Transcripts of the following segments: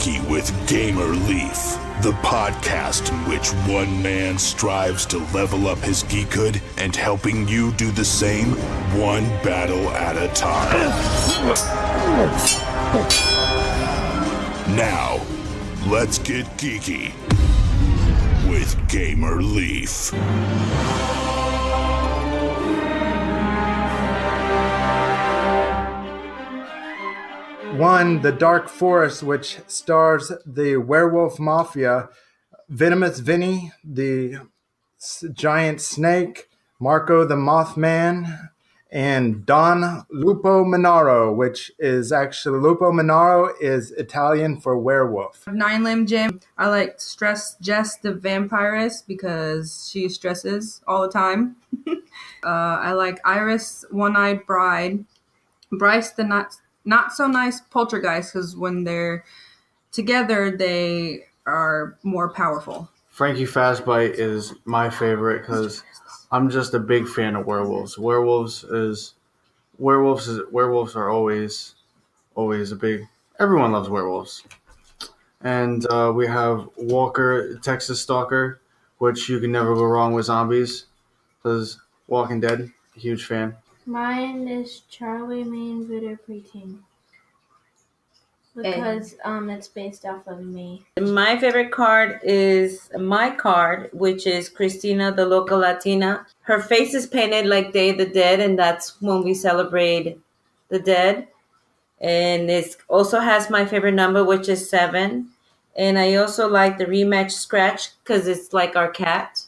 geeky with Gamer Leaf, the podcast in which one man strives to level up his geekhood and helping you do the same, one battle at a time. Now, let's get geeky with Gamer Leaf. One, The Dark Forest, which stars the werewolf mafia, Venomous Vinny, the giant snake, Marco the Mothman, and Don Lupo Minaro, which is actually, Lupo Minaro is Italian for werewolf. Nine Limb Jim. I like Stress Jess the Vampirist because she stresses all the time. I like Iris One-Eyed Bride, Bryce the Not So Nice Poltergeist because when they're together, they are more powerful. Frankie Fastbite is my favorite because I'm just a big fan of werewolves. Werewolves are always a big. Everyone loves werewolves. And we have Walker, Texas Stalker, which you can never go wrong with zombies because Walking Dead, huge fan. Mine is Charley Main Bitter Preteen. Because it's based off of me. My favorite card is my card, which is Christina, the local Latina. Her face is painted like Day of the Dead, and that's when we celebrate the dead. And it also has my favorite number, which is 7. And I also like the rematch Scratch because it's like our cat.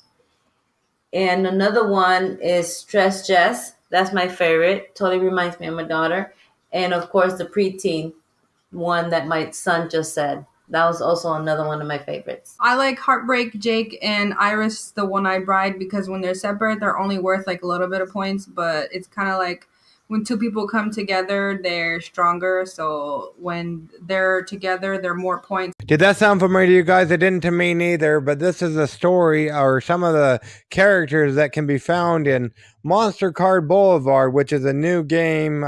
And another one is Stress Jess. That's my favorite. Totally reminds me of my daughter. And of course, the preteen one that my son just said. That was also another one of my favorites. I like Heartbreak Jake and Iris the One-Eyed Bride because when they're separate, they're only worth like a little bit of points, but it's kind of like when two people come together, they're stronger. So when they're together, they're more points. Did that sound familiar to you guys? It didn't to me neither, but this is a story or some of the characters that can be found in Monster Card Blvd, which is a new game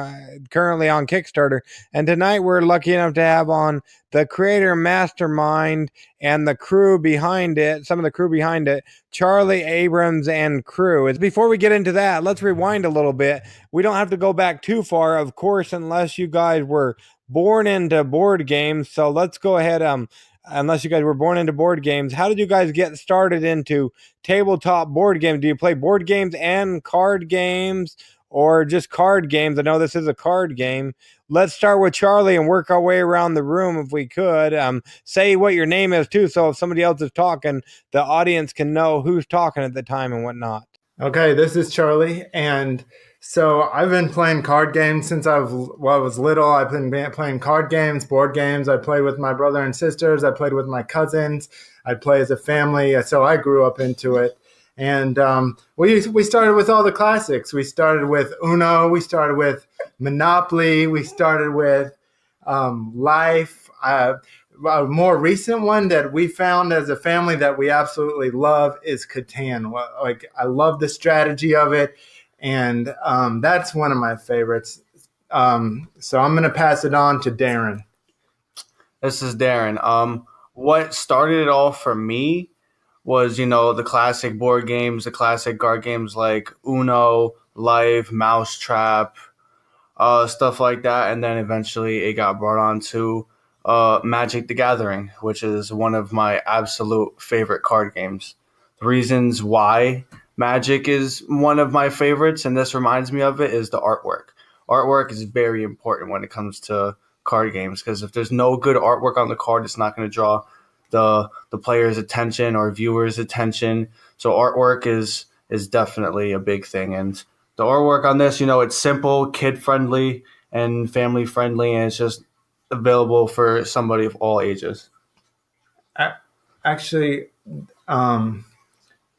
currently on Kickstarter. And tonight we're lucky enough to have on the creator mastermind and the crew behind it, some of the crew behind it, Charley, Abrams, and crew. Before we get into that, let's rewind a little bit. We don't have to go back too far, of course, unless you guys were born into board games. So let's go ahead. Unless you guys were born into board games, how did you guys get started into tabletop board games? Do you play board games and card games or just card games? I know this is a card game. Let's start with Charley and work our way around the room if we could. Say what your name is too, so if somebody else is talking, the audience can know who's talking at the time and whatnot. Okay, this is Charley, and so I've been playing card games since I was little. I've been playing card games, board games. I play with my brother and sisters. I played with my cousins. I play as a family, so I grew up into it. And we started with all the classics. We started with Uno. We started with Monopoly. We started with Life. A more recent one that we found as a family that we absolutely love is Catan. Like, I love the strategy of it, and that's one of my favorites. So I'm going to pass it on to Darren. This is Darren. What started it all for me was, the classic board games, the classic card games like Uno, Life, Mousetrap, stuff like that. And then eventually it got brought on to Magic the Gathering, which is one of my absolute favorite card games. The reasons why Magic is one of my favorites, and this reminds me of it, is the artwork. Artwork is very important when it comes to card games because if there's no good artwork on the card, it's not going to draw the player's attention or viewers' attention. So artwork is definitely a big thing. And the artwork on this, it's simple, kid-friendly, and family-friendly, and it's just available for somebody of all ages. Actually,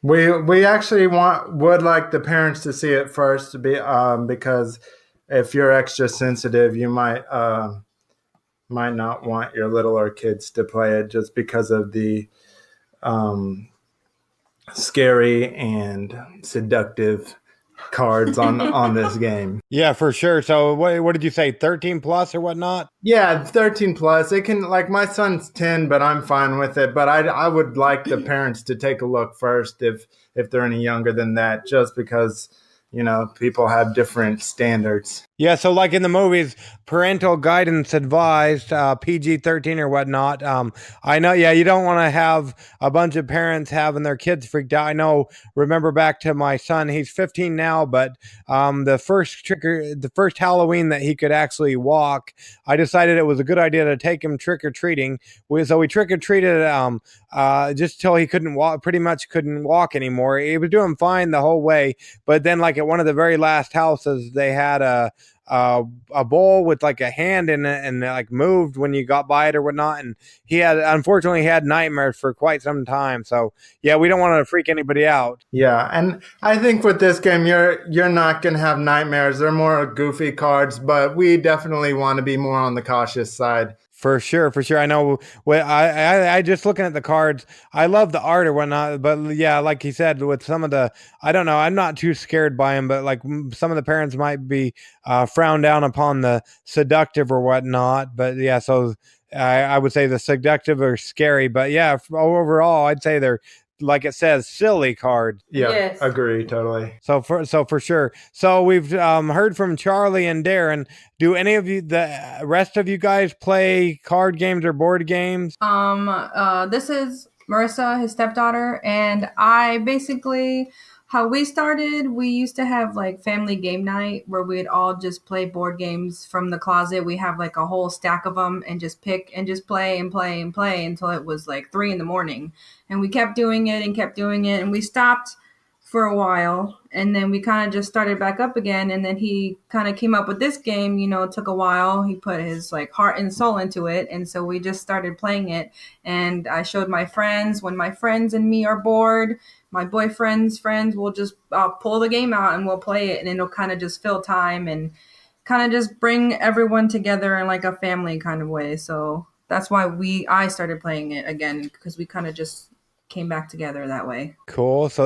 we actually would like the parents to see it first to be because if you're extra sensitive, you might not want your littler kids to play it just because of the scary and seductive cards on this game. Yeah, for sure. So what did you say? 13 plus or whatnot? Yeah, 13 plus. It can, like, my son's 10, but I'm fine with it. But I would like the parents to take a look first if they're any younger than that, just because, people have different standards. Yeah, so like in the movies, parental guidance advised, PG-13 or whatnot. I know, yeah, you don't want to have a bunch of parents having their kids freaked out. I know, remember back to my son, he's 15 now, but the first Halloween that he could actually walk, I decided it was a good idea to take him trick-or-treating. So we trick-or-treated just till he couldn't walk, pretty much couldn't walk anymore. He was doing fine the whole way, but then like at one of the very last houses, they had a bowl with like a hand in it and it like moved when you got by it or whatnot, and he unfortunately had nightmares for quite some time. So yeah, we don't want to freak anybody out. Yeah, and I think with this game you're not gonna have nightmares. They're more goofy cards, but we definitely want to be more on the cautious side. For sure. I know. I just looking at the cards, I love the art or whatnot, but yeah, like he said, with some of the, I don't know, I'm not too scared by him, but like some of the parents might be frowned down upon the seductive or whatnot. But yeah, so I would say the seductive are scary, but yeah, overall, I'd say they're, like it says, silly card. Yeah, Yes. agree, totally. So for sure. So we've heard from Charlie and Darren. Do any of you, the rest of you guys, play card games or board games? This is Marissa, his stepdaughter, and I basically, how we started, we used to have like family game night where we'd all just play board games from the closet. We have like a whole stack of them and just pick and just play and play and play until it was like 3 a.m. And we kept doing it and we stopped for a while, and then we kind of just started back up again. And then he kind of came up with this game. It took a while. He put his like heart and soul into it, and so we just started playing it. And I showed my friends. When my friends and me are bored, my boyfriend's friends will just pull the game out and we'll play it, and it'll kind of just fill time and kind of just bring everyone together in like a family kind of way. So that's why I started playing it again, because we kind of just came back together that way. Cool. So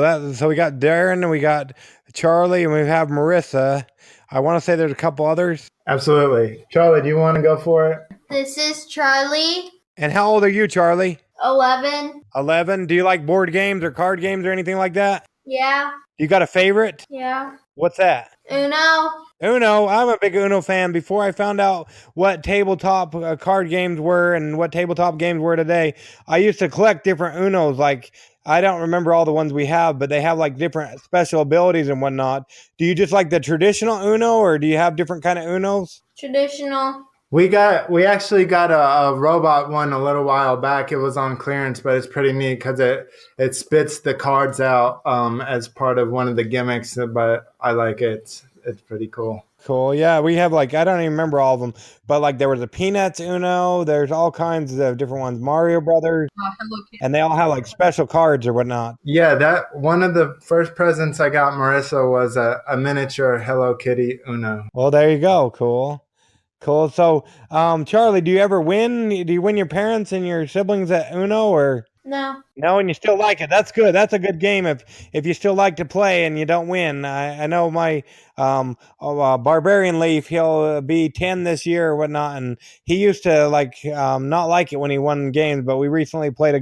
we got Darren and we got Charlie and we have Marissa. I want to say there's a couple others. Absolutely. Charlie, do you want to go for it? This is Charlie, And how old are you, Charlie? 11. 11. Do you like board games or card games or anything like that? Yeah, You got a favorite? yeah. What's that? Uno. Uno. I'm a big Uno fan. Before I found out what tabletop card games were and what tabletop games were today, I used to collect different Unos. Like, I don't remember all the ones we have, but they have like different special abilities and whatnot. Do you just like the traditional Uno, or do you have different kind of Unos? Traditional. We actually got a robot one a little while back. It was on clearance, but it's pretty neat because it spits the cards out as part of one of the gimmicks. But I like it. It's pretty cool. Cool. Yeah, we have like, I don't even remember all of them, but like there was a Peanuts Uno. There's all kinds of different ones. Mario Brothers. Hello Kitty. And they all have like special cards or whatnot. Yeah, that one of the first presents I got Marissa was a miniature Hello Kitty Uno. Well, there you go. Cool. So, Charlie, do you ever win? Do you win your parents and your siblings at Uno, or No. no? And you still like it? That's good. That's a good game if you still like to play and you don't win. I know my Barbarian Leaf. He'll be 10 this year or whatnot, and he used to not like it when he won games. But we recently played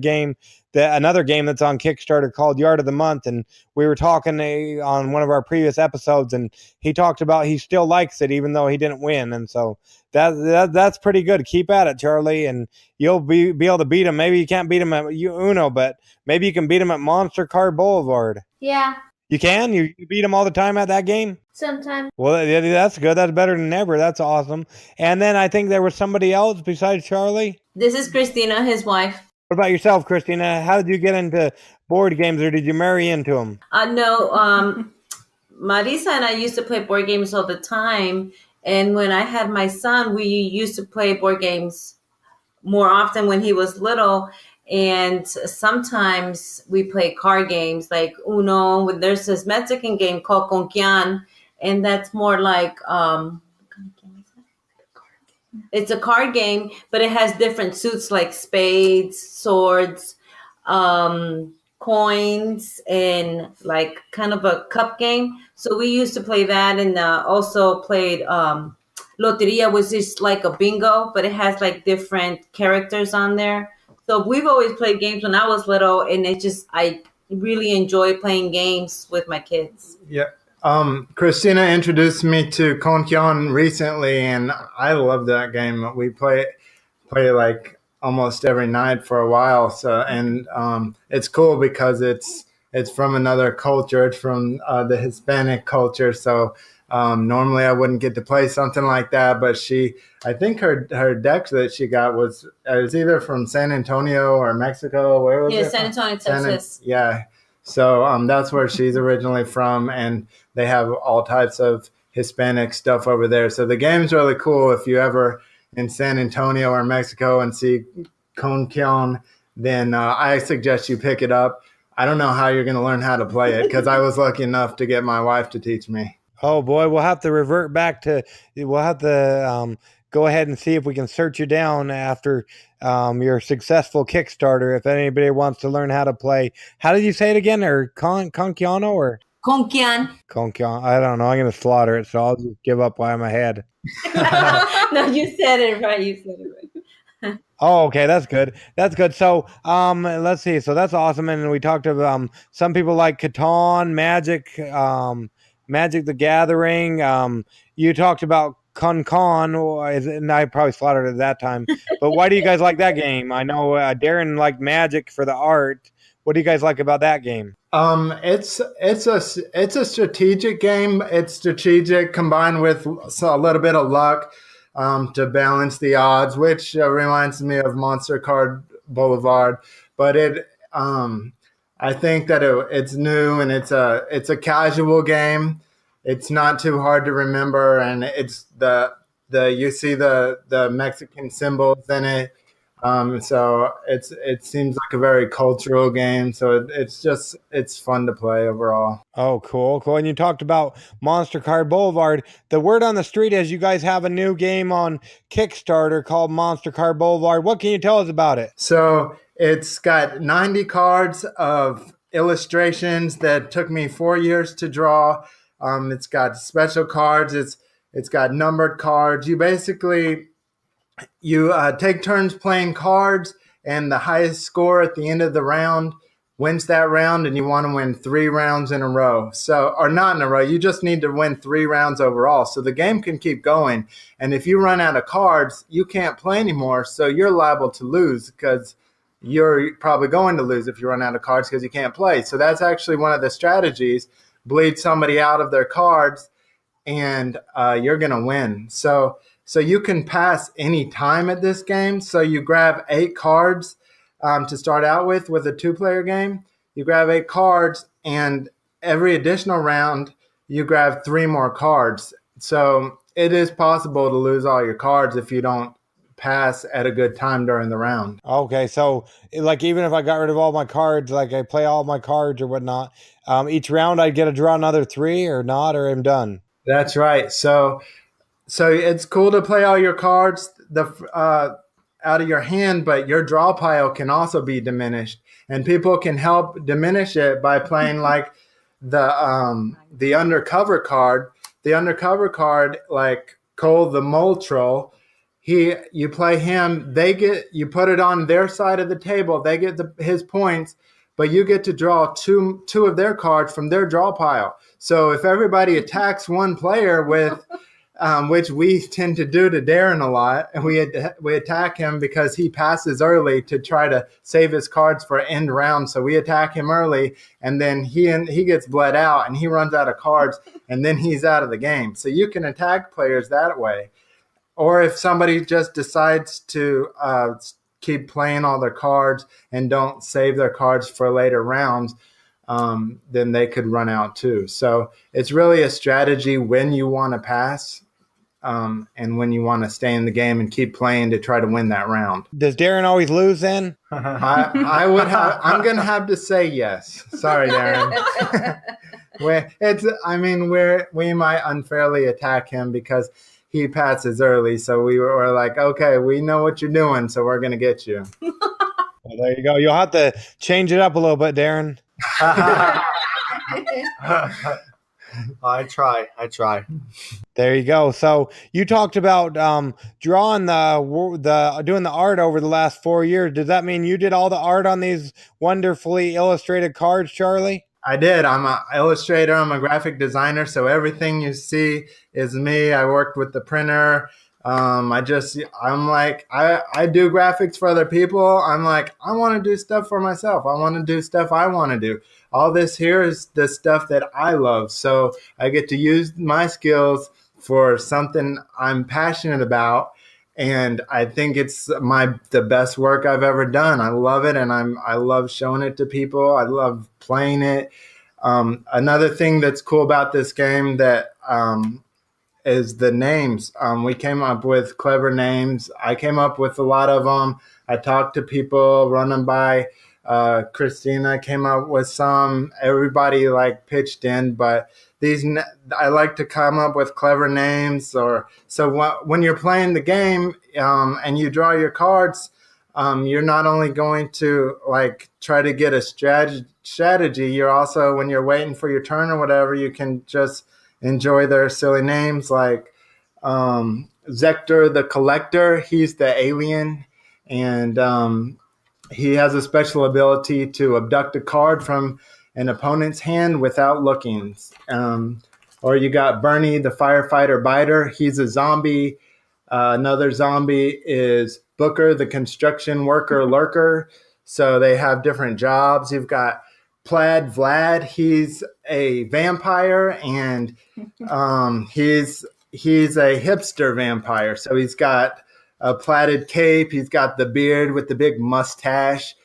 another game that's on Kickstarter called Yard of the Month, and we were talking on one of our previous episodes, and he talked about he still likes it even though he didn't win, and so that's pretty good. Keep at it, Charlie, and you'll be able to beat him. Maybe you can't beat him at Uno, but maybe you can beat him at Monster Card Blvd. Yeah. You can? You beat him all the time at that game? Sometimes. Well, that's good. That's better than ever. That's awesome. And then I think there was somebody else besides Charlie. This is Christina, his wife. What about yourself, Christina? How did you get into board games, or did you marry into them? No, Marisa and I used to play board games all the time. And when I had my son, we used to play board games more often when he was little. And sometimes we play card games like Uno. There's this Mexican game called Conquian, and that's more like it's a card game, but it has different suits like spades, swords, coins and like kind of a cup game. So we used to play that, and also played Loteria, which is like a bingo, but it has like different characters on there. So we've always played games when I was little, and I really enjoy playing games with my kids. Yeah. Christina introduced me to Konkion recently, and I love that game. We play like almost every night for a while. So, and it's cool because it's from another culture. It's from the Hispanic culture. So normally I wouldn't get to play something like that, but I think her deck that she got was either from San Antonio or Mexico. Where was it? Yeah, San Antonio, Texas. Yeah. So that's where she's originally from, and they have all types of Hispanic stuff over there. So the game's really cool. If you ever in San Antonio or Mexico and see Konkion, then I suggest you pick it up. I don't know how you're going to learn how to play it because I was lucky enough to get my wife to teach me. Oh boy, we'll have to revert back to. We'll have to go ahead and see if we can search you down after your successful Kickstarter. If anybody wants to learn how to play, how did you say it again? Or Konkiano or Konkian. Konkion? I don't know. I'm going to slaughter it, so I'll just give up while I'm ahead. No, you said it right. You said it right. Oh, okay, that's good. That's good. So, let's see. So that's awesome. And we talked about some people like Catan, Magic, Magic the Gathering. You talked about and I probably slaughtered it at that time. But why do you guys like that game? I know Darren liked Magic for the art. What do you guys like about that game? It's a strategic game. It's strategic combined with a little bit of luck to balance the odds, which reminds me of Monster Card Blvd. But I think that it's new and it's a casual game. It's not too hard to remember, and it's you see the Mexican symbols in it. So it seems like a very cultural game. So it's fun to play overall. Oh, cool. And you talked about Monster Card Blvd. The word on the street is you guys have a new game on Kickstarter called Monster Card Blvd. What can you tell us about it? So it's got 90 cards of illustrations that took me 4 years to draw. It's got special cards. It's got numbered cards. You basically take turns playing cards, and the highest score at the end of the round wins that round, and you want to win 3 rounds in a row. So, or not in a row, you just need to win 3 rounds overall. So the game can keep going. And if you run out of cards, you can't play anymore. So you're liable to lose because you're probably going to lose if you run out of cards because you can't play. So that's actually one of the strategies. Bleed somebody out of their cards, and you're going to win. So you can pass any time at this game. So you grab 8 cards to start out with a 2-player game. You grab 8 cards, and every additional round, you grab 3 more cards. So it is possible to lose all your cards if you don't pass at a good time during the round. Okay, so like even if I got rid of all my cards, like I play all my cards or whatnot, each round I get to draw another 3 or not, or I'm done. That's right. So it's cool to play all your cards out of your hand, but your draw pile can also be diminished, and people can help diminish it by playing like the undercover card. The undercover card, like Cole the Mole Troll. You play him. You put it on their side of the table. They get his points, but you get to draw two of their cards from their draw pile. So if everybody attacks one player with, which we tend to do to Darren a lot, and we attack him because he passes early to try to save his cards for end round. So we attack him early, and then he gets bled out, and he runs out of cards, and then he's out of the game. So you can attack players that way. Or if somebody just decides to keep playing all their cards and don't save their cards for later rounds, then they could run out too. So it's really a strategy when you want to pass and when you want to stay in the game and keep playing to try to win that round. Does Darren always lose then? I'm going to have to say yes. Sorry, Darren. We might unfairly attack him because he passes early, so we were like, okay, we know what you're doing, so we're going to get you. Well, there you go. You'll have to change it up a little bit, Darren. I try. There you go. So you talked about drawing the doing the art over the last 4 years. Does that mean you did all the art on these wonderfully illustrated cards, Charlie? I did. I'm an illustrator. I'm a graphic designer. So everything you see is me. I worked with the printer. I'm like, I do graphics for other people. I'm like, I want to do stuff for myself. I want to do stuff I want to do. All this here is the stuff that I love. So I get to use my skills for something I'm passionate about. And I think it's the best work I've ever done. I love it, and I love showing it to people. I love playing it. Another thing that's cool about this game that is the names. We came up with clever names. I came up with a lot of them. I talked to people, run them by. Christina came up with some. Everybody pitched in, but I like to come up with clever names. When you're playing the game and you draw your cards, you're not only going to try to get a strategy. You're also, when you're waiting for your turn or whatever, you can just enjoy their silly names like Zector the Collector. He's the alien, and he has a special ability to abduct a card from an opponent's hand without looking. Or you got Bernie the Firefighter Biter. He's a zombie. Another zombie is Booker the Construction Worker Lurker. So they have different jobs. You've got Plaid Vlad. He's a vampire, and he's a hipster vampire. So he's got a plaited cape. He's got the beard with the big mustache.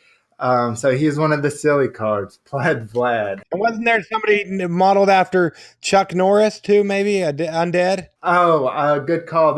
So he's one of the silly cards, Plaid Vlad. And wasn't there somebody modeled after Chuck Norris too? Maybe undead. Oh, good call.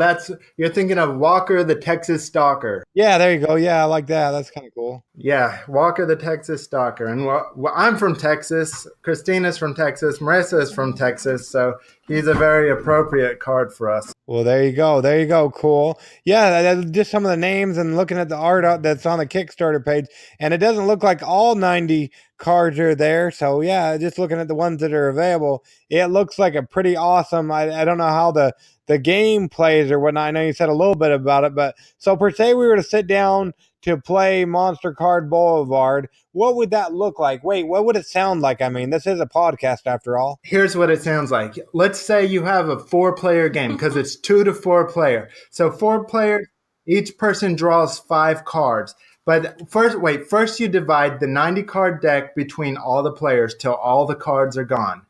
You're thinking of Walker the Texas Stalker. Yeah, there you go. Yeah, I like that. That's kind of cool. Yeah, Walker the Texas Stalker. And I'm from Texas. Christina's from Texas. Marissa is from Texas. So he's a very appropriate card for us. Well, there you go. There you go. Cool. Yeah, that's just some of the names and looking at the art that's on the Kickstarter page. And it doesn't look like all 90 cards are there. So, yeah, just looking at the ones that are available, it looks like a pretty awesome. I don't know how the game plays or whatnot. I know you said a little bit about it. But so per se, we were to sit down to play Monster Card Blvd, what would that look like? Wait, what would it sound like? I mean, this is a podcast after all. Here's what it sounds like. Let's say you have a 4-player game because it's 2 to 4 player. So 4 players, each person draws 5 cards. But first you divide the 90 card deck between all the players till all the cards are gone.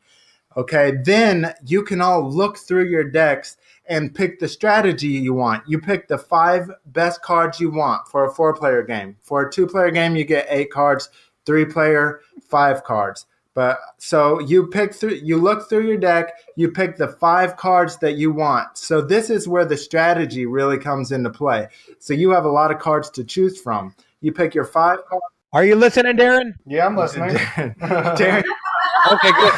Okay, then you can all look through your decks and pick the strategy you want. You pick the 5 best cards you want for a 4-player game. For a 2-player game, you get 8 cards. 3-player, 5 cards. But so you look through your deck, you pick the 5 cards that you want. So this is where the strategy really comes into play. So you have a lot of cards to choose from. You pick your 5 cards. Are you listening, Darren? Yeah, I'm listening. Darren. Okay, good.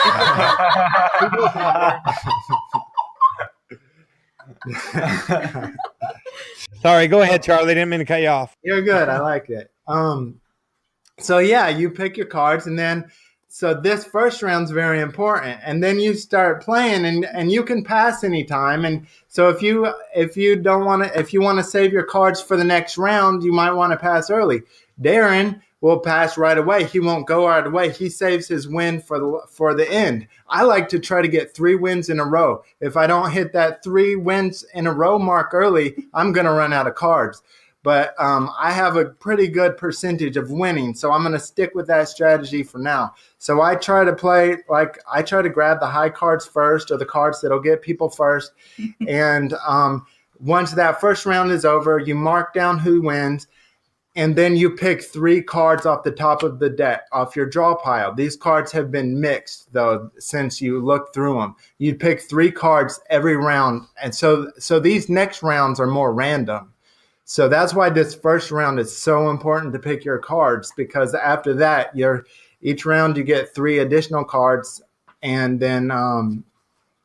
Sorry, go ahead, Charlie. Didn't mean to cut you off. You're good. I like it. So yeah, you pick your cards, and then so this first round's very important, and then you start playing, and you can pass anytime. And so if you want to save your cards for the next round, you might want to pass early. Darren will pass right away. He won't go right away. He saves his win for the end. I like to try to get 3 wins in a row. If I don't hit that 3 wins in a row mark early, I'm going to run out of cards. But I have a pretty good percentage of winning, so I'm going to stick with that strategy for now. So I try to grab the high cards first, or the cards that'll get people first. And once that first round is over, you mark down who wins. And then you pick 3 cards off the top of the deck, off your draw pile. These cards have been mixed, though, since you looked through them. You pick 3 cards every round. And so these next rounds are more random. So that's why this first round is so important to pick your cards, because after that, each round you get 3 additional cards, and then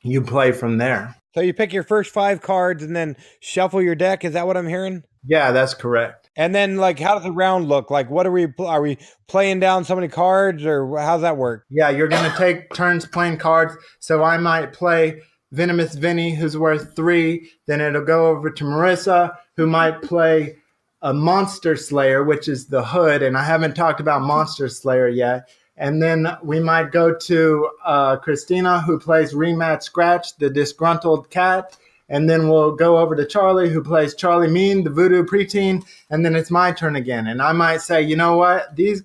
you play from there. So you pick your first 5 cards and then shuffle your deck. Is that what I'm hearing? Yeah, that's correct. And then, like, how does the round look? Like, what are we playing down so many cards, or how's that work? Yeah, you're going to take turns playing cards. So I might play Venomous Vinny, who's worth 3. Then it'll go over to Marissa, who might play a Monster Slayer, which is the hood. And I haven't talked about Monster Slayer yet. And then we might go to Christina, who plays Rematch Scratch, the disgruntled cat. And then we'll go over to Charlie, who plays Charlie Mean, the voodoo preteen. And then it's my turn again. And I might say, you know what? These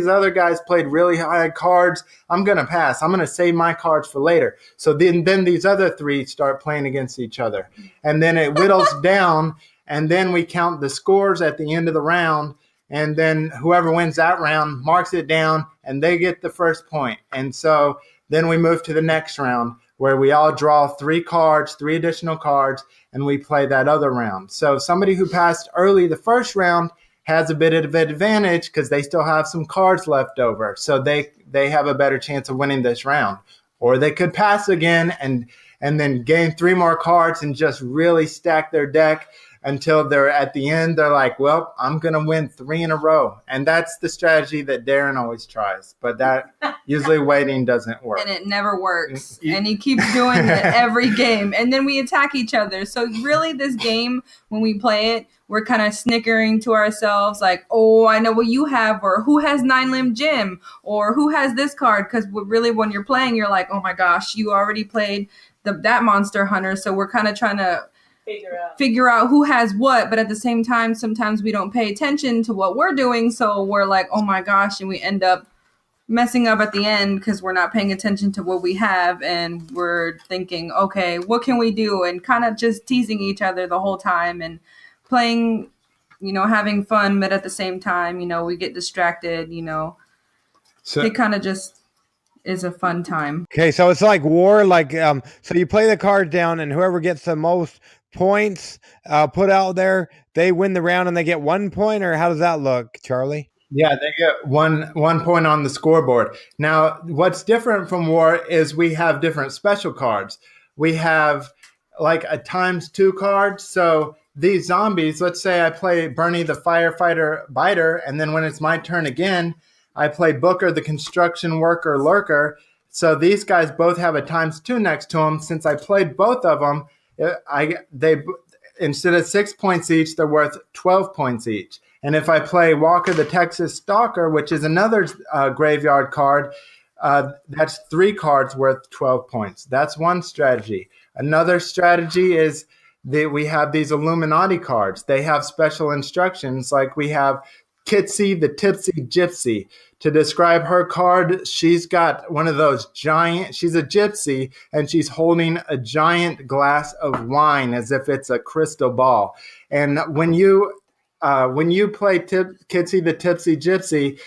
other guys played really high cards. I'm going to pass. I'm going to save my cards for later. So then these other 3 start playing against each other. And then it whittles down. And then we count the scores at the end of the round. And then whoever wins that round marks it down, and they get the first point. And so then we move to the next round, where we all draw 3 cards, 3 additional cards, and we play that other round. So somebody who passed early the first round has a bit of advantage because they still have some cards left over. So they have a better chance of winning this round. Or they could pass again and then gain 3 more cards and just really stack their deck until they're at the end. They're like, well, I'm going to win 3 in a row. And that's the strategy that Darren always tries. But that usually waiting doesn't work. And it never works. And he keeps doing it every game. And then we attack each other. So really this game, when we play it, we're kind of snickering to ourselves like, oh, I know what you have, or who has 9-limb Jim, or who has this card. Because really when you're playing, you're like, oh my gosh, you already played that Monster Hunter. So we're kind of trying to figure out who has what, but at the same time, sometimes we don't pay attention to what we're doing, so we're like, oh my gosh, and we end up messing up at the end because we're not paying attention to what we have, and we're thinking, okay, what can we do, and kind of just teasing each other the whole time and playing, having fun, but at the same time, we get distracted, so it kind of just is a fun time. Okay, so it's like war, like so you play the cards down, and whoever gets the most points put out there, they win the round and they get 1 point, or how does that look, Charlie? Yeah, they get one point on the scoreboard. Now, what's different from war is we have different special cards. We have like a ×2 card. So these zombies, let's say I play Bernie the firefighter biter, and then when it's my turn again, I play Booker the construction worker lurker. So these guys both have a ×2 next to them. Since I played both of them, they instead of 6 points each, they're worth 12 points each. And if I play Walker the Texas Stalker, which is another graveyard card, that's 3 cards worth 12 points. That's one strategy. Another strategy is that we have these Illuminati cards. They have special instructions, like we have Kitsy the Tipsy Gypsy. To describe her card, she's got one of those she's a gypsy, and she's holding a giant glass of wine as if it's a crystal ball. And when you play Kitsy the Tipsy Gypsy,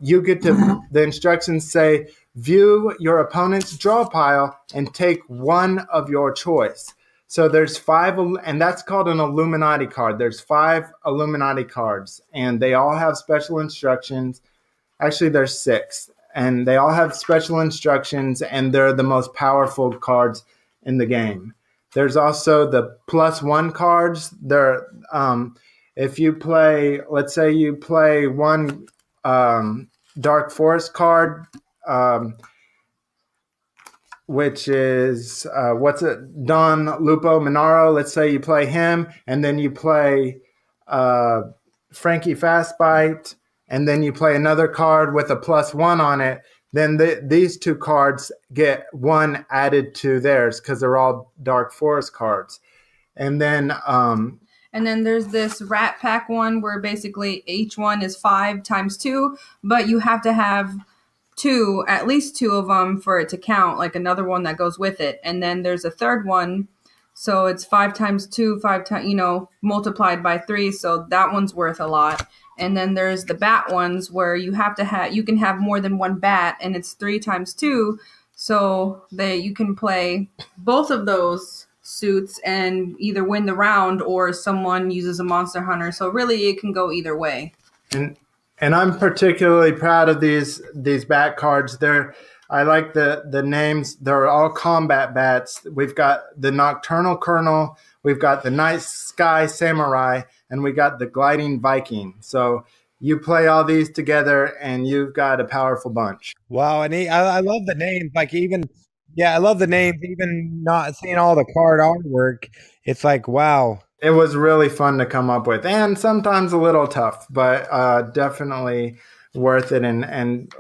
you get to, the instructions say, view your opponent's draw pile and take one of your choice. So there's 5, and that's called an Illuminati card. There's 5 Illuminati cards, and they all have special instructions. Actually, there's 6, and they all have special instructions, and they're the most powerful cards in the game. There's also the +1 cards. They're if you play, let's say you play one Dark Forest card, which is Don Lupo Minaro. Let's say you play him, and then you play Frankie Fastbite, and then you play another card with a +1 on it. Then these 2 cards get 1 added to theirs because they're all Dark Forest cards. And then there's this Rat Pack one where basically each one is 5 × 2, but you have to have at least 2 of them for it to count, like another one that goes with it. And then there's a third one, so it's 5 × 2, 5 times, multiplied by 3. So that one's worth a lot. And then there's the bat ones where you can have more than 1 bat, and it's 3 × 2. So you can play both of those suits and either win the round or someone uses a Monster Hunter. So really it can go either way. And I'm particularly proud of these bat cards. I like the names. They're all combat bats. We've got the Nocturnal Colonel. We've got the Night Sky Samurai. and we got the Gliding Viking. So you play all these together, and you've got a powerful bunch. Wow, and I love the names. Like even, yeah, I love the names. Even not seeing all the card artwork, it's like wow. It was really fun to come up with, and sometimes a little tough, but definitely worth it, and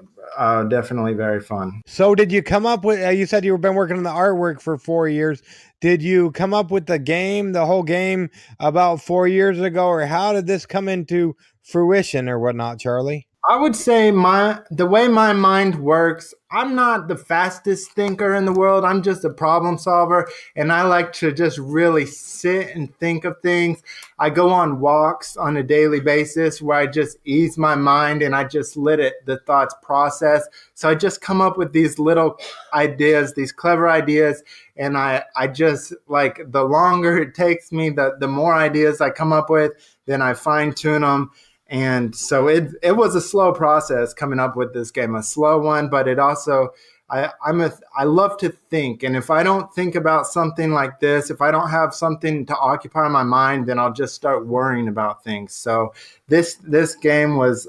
definitely very fun. So did you come up with? You said you've been working on the artwork for 4 years. Did you come up with the whole game, about 4 years ago, or how did this come into fruition or whatnot, Charley? I would say the way my mind works, I'm not the fastest thinker in the world. I'm just a problem solver, and I like to just really sit and think of things. I go on walks on a daily basis where I just ease my mind and I just let the thoughts process. So I just come up with these little ideas, these clever ideas, and I just like the longer it takes me, the more ideas I come up with, then I fine tune them. And so it was a slow process coming up with this game, a slow one, but it also, I love to think. And if I don't think about something like this, if I don't have something to occupy my mind, then I'll just start worrying about things. So this game was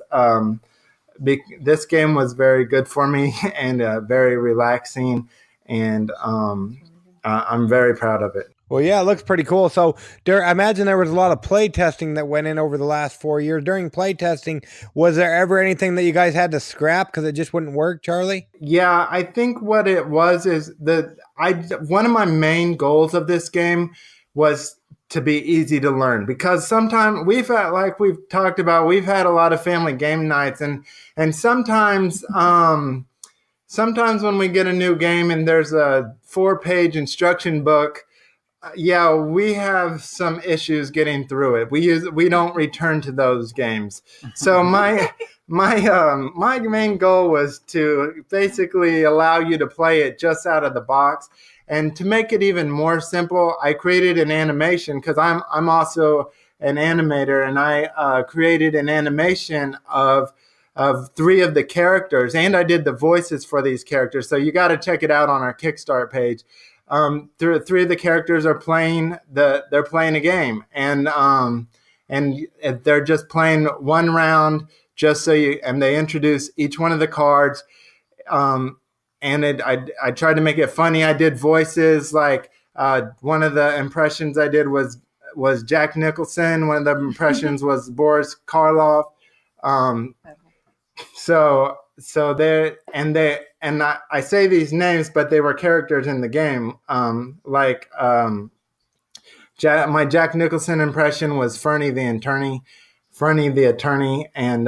very good for me and very relaxing. And I'm very proud of it. Well, yeah, it looks pretty cool. So I imagine there was a lot of play testing that went in over the last 4 years. During play testing, was there ever anything that you guys had to scrap because it just wouldn't work, Charley? Yeah, I think what it was is one of my main goals of this game was to be easy to learn, because sometimes we've had, like we've talked about, we've had a lot of family game nights, and sometimes when we get a new game and there's a 4-page instruction book, yeah, we have some issues getting through it. We don't return to those games. So my main goal was to basically allow you to play it just out of the box. And to make it even more simple, I created an animation, because I'm also an animator, and I created an animation of 3 of the characters, and I did the voices for these characters. So you got to check it out on our Kickstarter page. 3 of the characters are playing they're playing a game, and they're just playing one round, and they introduce each one of the cards. I tried to make it funny. I did voices, like one of the impressions I did was Jack Nicholson. One of the impressions was Boris Karloff. I say these names, but they were characters in the game. My Jack Nicholson impression was Fernie the attorney, and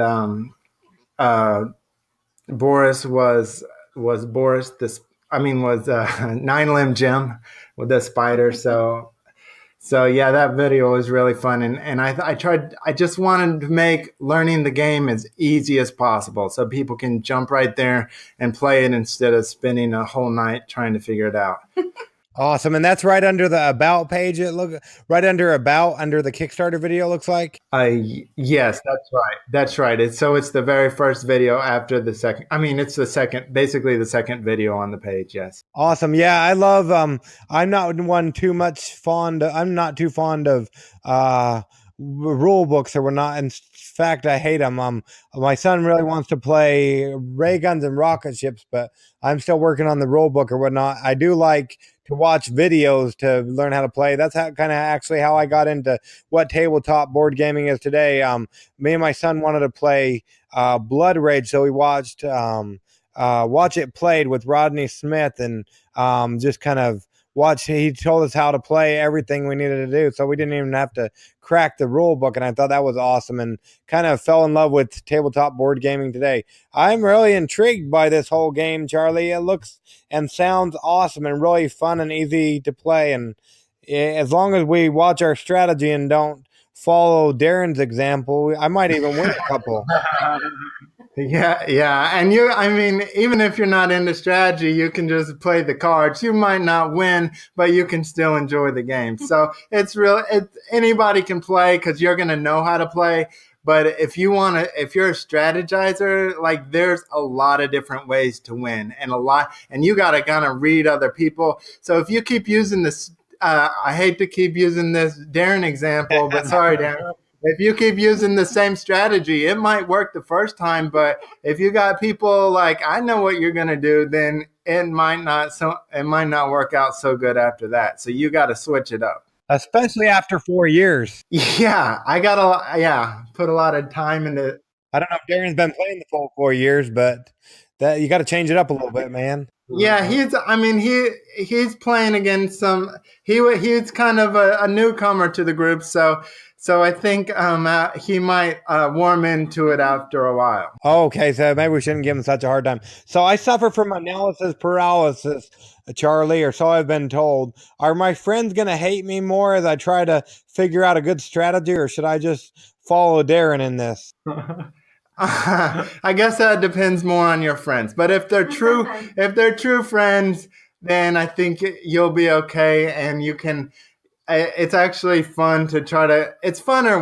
Boris was Boris was Nine Limb Jim with the spider. So yeah, that video was really fun, and I just wanted to make learning the game as easy as possible, so people can jump right there and play it instead of spending a whole night trying to figure it out. Awesome. And that's right under the About page. Right under About, under the Kickstarter video, looks like. Yes, that's right. It's the very first video after the second. I mean, it's basically the second video on the page. Yes. Awesome. Yeah, I love. I'm not too fond of rule books or whatnot. In fact, I hate them. My son really wants to play ray guns and rocket ships, but I'm still working on the rule book or whatnot. I do like to watch videos to learn how to play. That's kind of actually how I got into what tabletop board gaming is today. Me and my son wanted to play Blood Rage, so we watched Watch It Played with Rodney Smith, and just kind of he told us how to play everything we needed to do, so we didn't even have to crack the rule book, and I thought that was awesome, and kind of fell in love with tabletop board gaming today. I'm really intrigued by this whole game, Charley. It looks and sounds awesome and really fun and easy to play, and as long as we watch our strategy and don't follow Darren's example, I might even win a couple. Yeah. And even if you're not into strategy, you can just play the cards. You might not win, but you can still enjoy the game. So anybody can play, because you're going to know how to play. But if you're a strategizer, like, there's a lot of different ways to win, and you got to kind of read other people. So if you keep using this, I hate to keep using this Darren example, but sorry, Darren. if you keep using the same strategy, it might work the first time, but if you got people like, I know what you're gonna do, then it might not work out so good after that. So you got to switch it up. Especially after 4 years. Yeah, put a lot of time into. I don't know if Darren's been playing the full 4 years, but that you got to change it up a little bit, man. Yeah, he's playing against some. He's kind of a newcomer to the group, so I think he might warm into it after a while. Okay, so maybe we shouldn't give him such a hard time. So I suffer from analysis paralysis, Charlie, or so I've been told. Are my friends going to hate me more as I try to figure out a good strategy, or should I just follow Darren in this? I guess that depends more on your friends. But if they're true friends, then I think you'll be okay, and you can. It's actually fun to try to. It's funner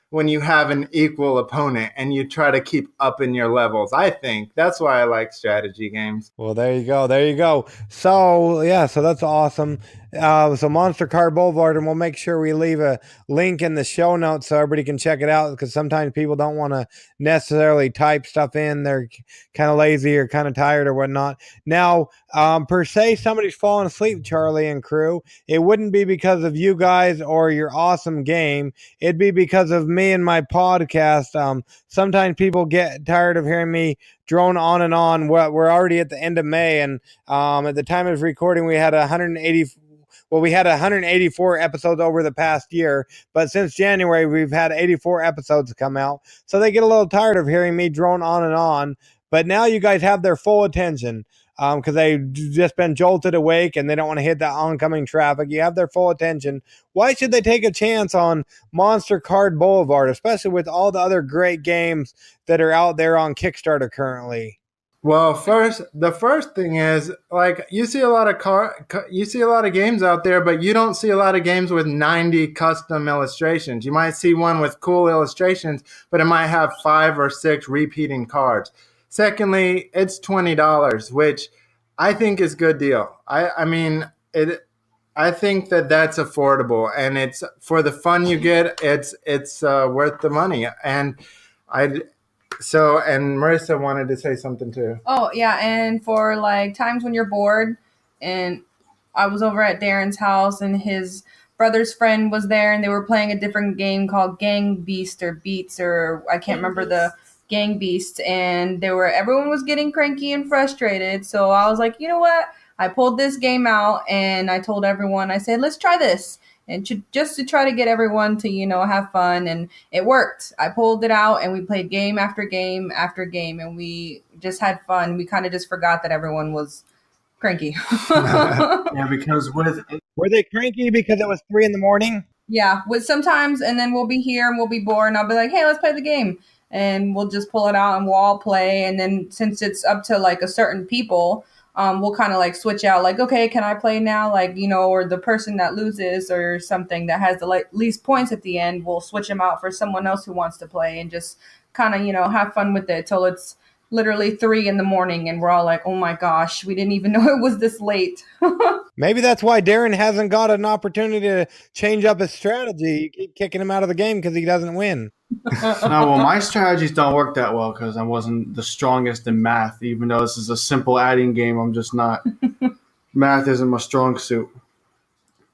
when you have an equal opponent and you try to keep up in your levels. I think that's why I like strategy games. Well, there you go. So yeah, so that's awesome. So Monster Card Blvd, and we'll make sure we leave a link in the show notes so everybody can check it out, because sometimes people don't want to necessarily type stuff in. They're kind of lazy or kind of tired or whatnot. Now, per se, somebody's falling asleep, Charlie and crew, it wouldn't be because of you guys or your awesome game. It'd be because of me and my podcast. Sometimes people get tired of hearing me drone on and on. We're already at the end of May, and at the time of recording, we had 184 episodes over the past year, but since January, we've had 84 episodes come out. So they get a little tired of hearing me drone on and on. But now you guys have their full attention, because they've just been jolted awake and they don't want to hit that oncoming traffic. You have their full attention. Why should they take a chance on Monster Card Blvd, especially with all the other great games that are out there on Kickstarter currently? Well, the first thing is, like, you see a lot of games out there, but you don't see a lot of games with 90 custom illustrations. You might see one with cool illustrations, but it might have 5 or 6 repeating cards. Secondly, it's $20, which I think is a good deal. I think that's affordable, and it's for the fun you get. It's worth the money, and Marissa wanted to say something too. Oh, yeah. And for like times when you're bored, and I was over at Darren's house and his brother's friend was there, and they were playing a different game called Gang Beast or Beats, or I can't remember the Gang Beast. And everyone was getting cranky and frustrated. So I was like, you know what? I pulled this game out and I told everyone, I said, let's try this. And just to try to get everyone to, have fun. And it worked. I pulled it out and we played game after game after game. And we just had fun. We kind of just forgot that everyone was cranky. Yeah, because were they cranky because it was 3 a.m? Yeah, sometimes. And then we'll be here and we'll be bored. And I'll be like, hey, let's play the game. And we'll just pull it out and we'll all play. And then since it's up to like a certain people, we'll kind of like switch out, like, okay, can I play now? Like, or the person that loses or something that has the least points at the end, we'll switch them out for someone else who wants to play and just kind of, have fun with it till it's literally 3 a.m. and we're all like, oh my gosh, we didn't even know it was this late. Maybe that's why Darren hasn't got an opportunity to change up his strategy. You keep kicking him out of the game because he doesn't win. No, well, my strategies don't work that well because I wasn't the strongest in math. Even though this is a simple adding game, I'm just not. Math isn't my strong suit.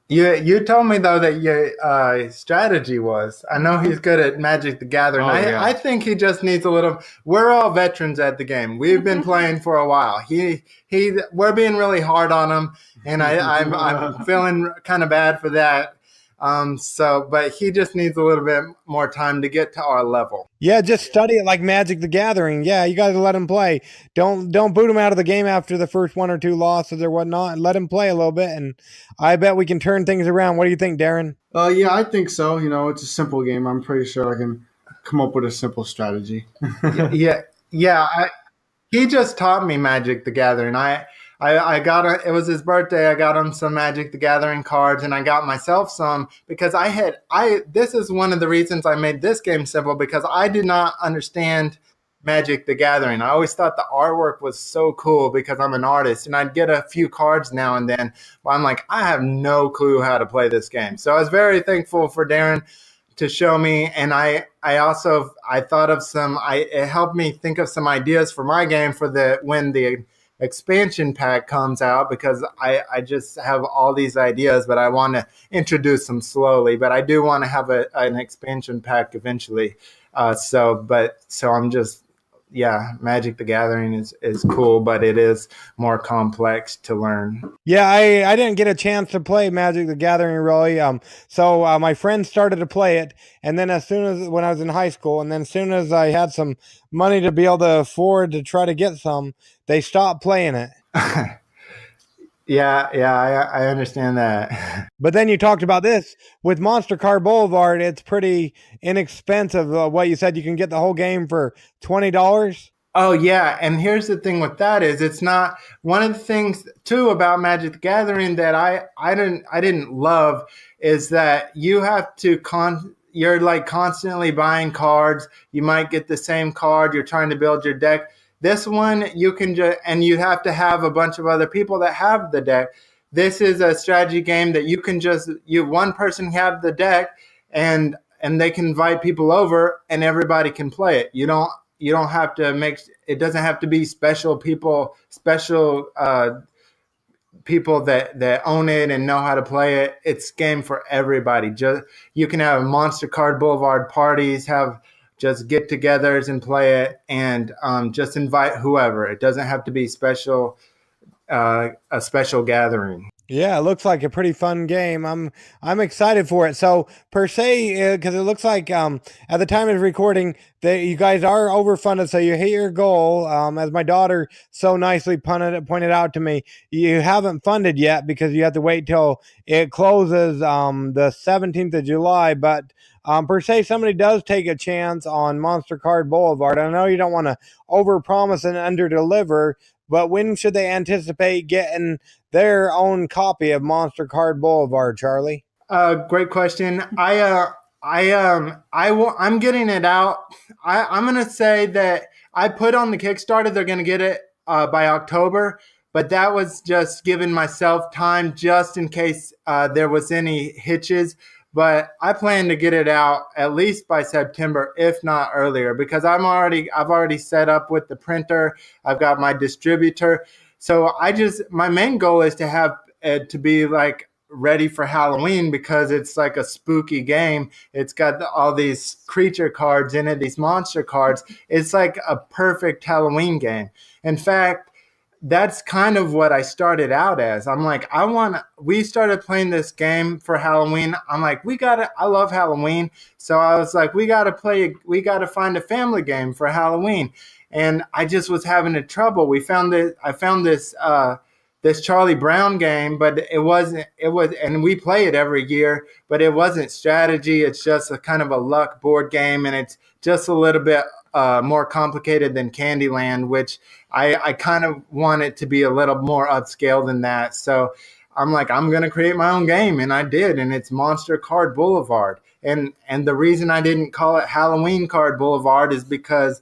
You told me, though, that your strategy was. I know he's good at Magic the Gathering. Yeah. I think he just needs a little. We're all veterans at the game. We've been playing for a while. We're being really hard on him, and I'm feeling kind of bad for that. But he just needs a little bit more time to get to our level. Yeah, just study it like Magic the Gathering. Yeah, you guys let him play. Don't boot him out of the game after the first 1 or 2 losses or whatnot. Let him play a little bit, and I bet we can turn things around. What do you think, Darren? Yeah, I think so. It's a simple game. I'm pretty sure I can come up with a simple strategy. Yeah. He just taught me Magic the Gathering. I got it was his birthday. I got him some Magic the Gathering cards, and I got myself some because this is one of the reasons I made this game simple, because I did not understand Magic the Gathering. I always thought the artwork was so cool because I'm an artist, and I'd get a few cards now and then, but I'm like, I have no clue how to play this game. So I was very thankful for Darren to show me, and I thought of it helped me think of some ideas for my game for when the expansion pack comes out, because I just have all these ideas, but I want to introduce them slowly. But I do want to have an expansion pack eventually. So I'm just, yeah, Magic the Gathering is cool, but it is more complex to learn. Yeah, I didn't get a chance to play Magic the Gathering really. So my friends started to play it, and then when I was in high school, and then as soon as I had some money to be able to afford to try to get some, they stopped playing it. Yeah, I understand that. But then you talked about this with Monster Card Boulevard. It's pretty inexpensive. What you said, you can get the whole game for $20. Oh yeah, and here's the thing with that is it's not one of the things too about Magic the Gathering that I didn't love is that you have to you're like constantly buying cards. You might get the same card. You're trying to build your deck. This one you can and you have to have a bunch of other people that have the deck. This is a strategy game that you can one person have the deck and they can invite people over and everybody can play it. You don't have to it doesn't have to be special people that own it and know how to play it. It's game for everybody. You can have Monster Card Boulevard parties, have just get-togethers and play it, and just invite whoever. It doesn't have to be a special gathering. Yeah, it looks like a pretty fun game. I'm excited for it. So per se, because it looks like at the time of recording that you guys are overfunded, so you hit your goal. As my daughter so nicely pointed out to me, you haven't funded yet because you have to wait till it closes the 17th of July. But per se, somebody does take a chance on Monster Card Boulevard. I know you don't want to overpromise and underdeliver, but when should they anticipate getting their own copy of Monster Card Boulevard, Charlie? Great question. I'm getting it out. I'm going to say that I put on the Kickstarter, they're going to get it by October, but that was just giving myself time just in case there was any hitches. But I plan to get it out at least by September, if not earlier, because I've already set up with the printer. I've got my distributor. So my main goal is to have it to be like ready for Halloween, because it's like a spooky game. It's got all these creature cards in it, these monster cards. It's like a perfect Halloween game. In fact, that's kind of what I started out as. I'm like, we started playing this game for Halloween. I'm like, I love Halloween. So I was like, we got to find a family game for Halloween. And I just was having trouble. I found this Charlie Brown game, but and we play it every year, but it wasn't strategy. It's just a kind of a luck board game. And it's just a little bit more complicated than Candyland, which I kind of want it to be a little more upscale than that. So I'm like, I'm going to create my own game. And I did. And it's Monster Card Boulevard. And the reason I didn't call it Halloween Card Boulevard is because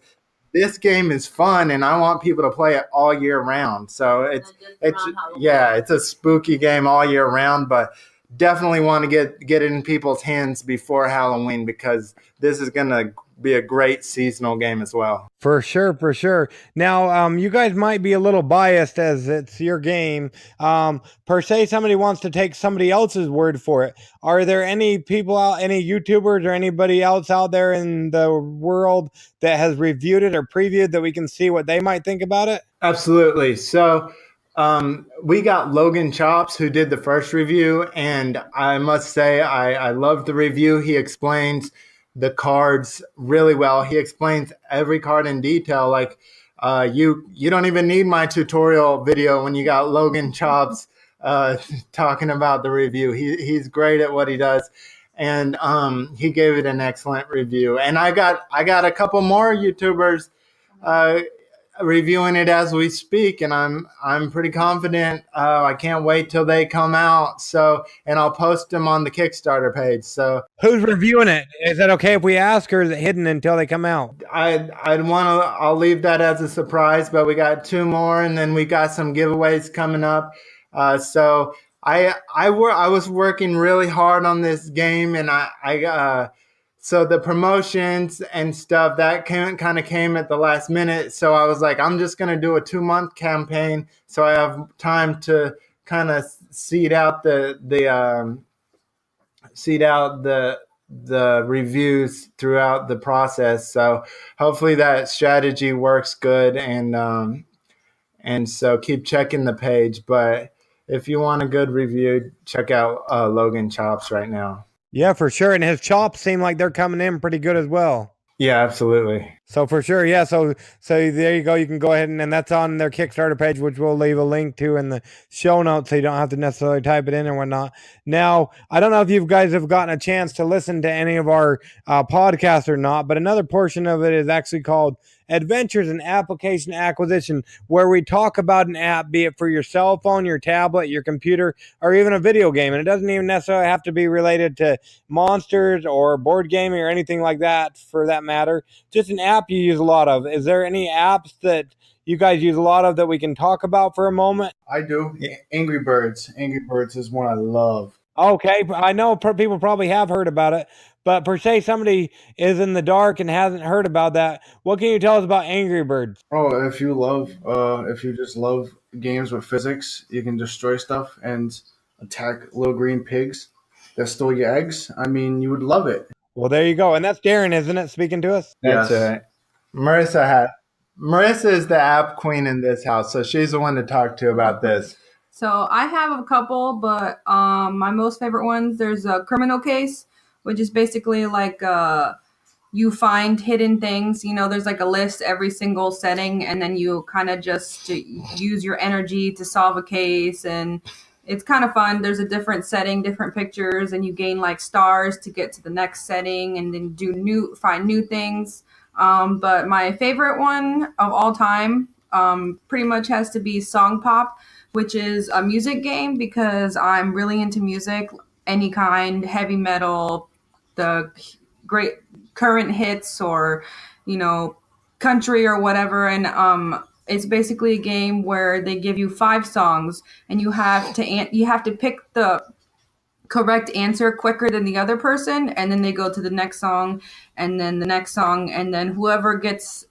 this game is fun and I want people to play it all year round. So it's a spooky game all year round, but definitely want to get it in people's hands before Halloween, because this is going to be a great seasonal game as well. For sure. Now, you guys might be a little biased as it's your game. Per se, somebody wants to take somebody else's word for it. Are there any people out, any YouTubers or anybody else out there in the world that has reviewed it or previewed that we can see what they might think about it? Absolutely. So we got Logan Chops, who did the first review, and I must say I loved the review. He explains the cards really well. He explains every card in detail. Like you don't even need my tutorial video when you got Logan Chops talking about the review. He's great at what he does, and he gave it an excellent review. And I got a couple more YouTubers reviewing it as we speak, and I'm pretty confident. I can't wait till they come out. So, and I'll post them on the Kickstarter page. So, who's reviewing it? Is that okay if we ask, or is it hidden until they come out? I'll leave that as a surprise. But we got 2 more, and then we got some giveaways coming up. So I was working really hard on this game, and so the promotions and stuff that kind of came at the last minute. So I was like, I'm just going to do a 2-month campaign, so I have time to kind of seed out the reviews throughout the process. So hopefully that strategy works good, and so keep checking the page. But if you want a good review, check out Logan Chops right now. Yeah, for sure. And his chops seem like they're coming in pretty good as well. Yeah, absolutely. So for sure, yeah. So there you go. You can go ahead and that's on their Kickstarter page, which we'll leave a link to in the show notes, so you don't have to necessarily type it in or whatnot. Now, I don't know if you guys have gotten a chance to listen to any of our podcasts or not, but another portion of it is actually called Adventures in Application Acquisition, where we talk about an app, be it for your cell phone, your tablet, your computer, or even a video game. And it doesn't even necessarily have to be related to monsters or board gaming or anything like that, for that matter. Just an app you use a lot of. Is there any apps that you guys use a lot of that we can talk about for a moment? I do. Angry Birds. Angry Birds is one I love. Okay, I know people probably have heard about it, but per se, somebody is in the dark and hasn't heard about that. What can you tell us about Angry Birds? Oh, if you just love games with physics, you can destroy stuff and attack little green pigs that stole your eggs. I mean, you would love it. Well, there you go. And that's Darren, isn't it, speaking to us? That's Yes. right. Marissa is the app queen in this house, so she's the one to talk to about this. So I have a couple, but my most favorite ones, there's a Criminal Case, which is basically like you find hidden things. You know, there's like a list every single setting, and then you kind of just use your energy to solve a case, and it's kind of fun. There's a different setting, different pictures, and you gain like stars to get to the next setting, and then find new things. But my favorite one of all time pretty much has to be Song Pop, which is a music game, because I'm really into music, any kind, heavy metal, the great current hits, or, you know, country or whatever. And it's basically a game where they give you 5 songs, and you have to pick the correct answer quicker than the other person, and then they go to the next song, and then the next song, and then whoever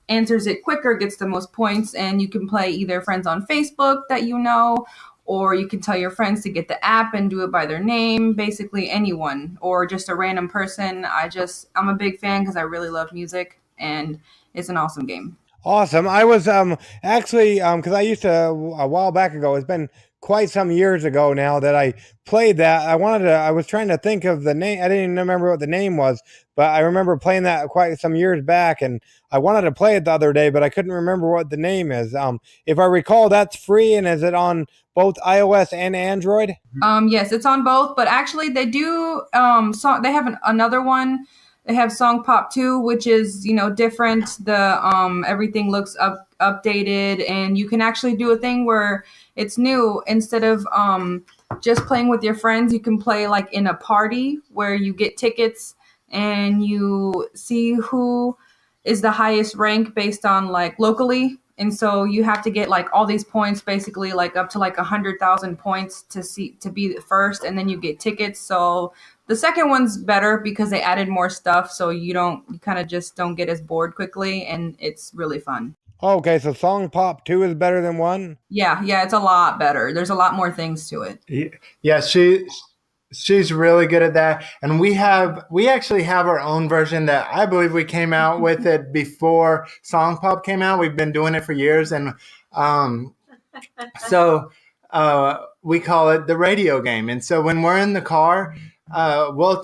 answers it quicker gets the most points. And you can play either friends on Facebook that you know, or you can tell your friends to get the app and do it by their name, basically anyone, or just a random person. I'm a big fan because I really love music, and it's an awesome game. Awesome. I was actually, because I used to, a while back ago, it's been quite some years ago now that I played that. I was trying to think of the name. I didn't even remember what the name was, but I remember playing that quite some years back, and I wanted to play it the other day, but I couldn't remember what the name is. If I recall, that's free, and is it on both iOS and Android? Yes, it's on both, but actually they do, they have another one. They have Song Pop 2, which is, you know, different. The everything looks updated, and you can actually do a thing where it's new. Instead of just playing with your friends, you can play like in a party where you get tickets and you see who is the highest rank based on like locally. And so you have to get like all these points, basically like up to like 100,000 points to be the first, and then you get tickets. So the second one's better because they added more stuff, so you kind of just don't get as bored quickly, and it's really fun. Okay, so Song Pop 2 is better than 1? Yeah, it's a lot better. There's a lot more things to it. Yeah, she's really good at that. And we actually have our own version that I believe we came out with it before Song Pop came out. We've been doing it for years, and so we call it the radio game. And so when we're in the car, we'll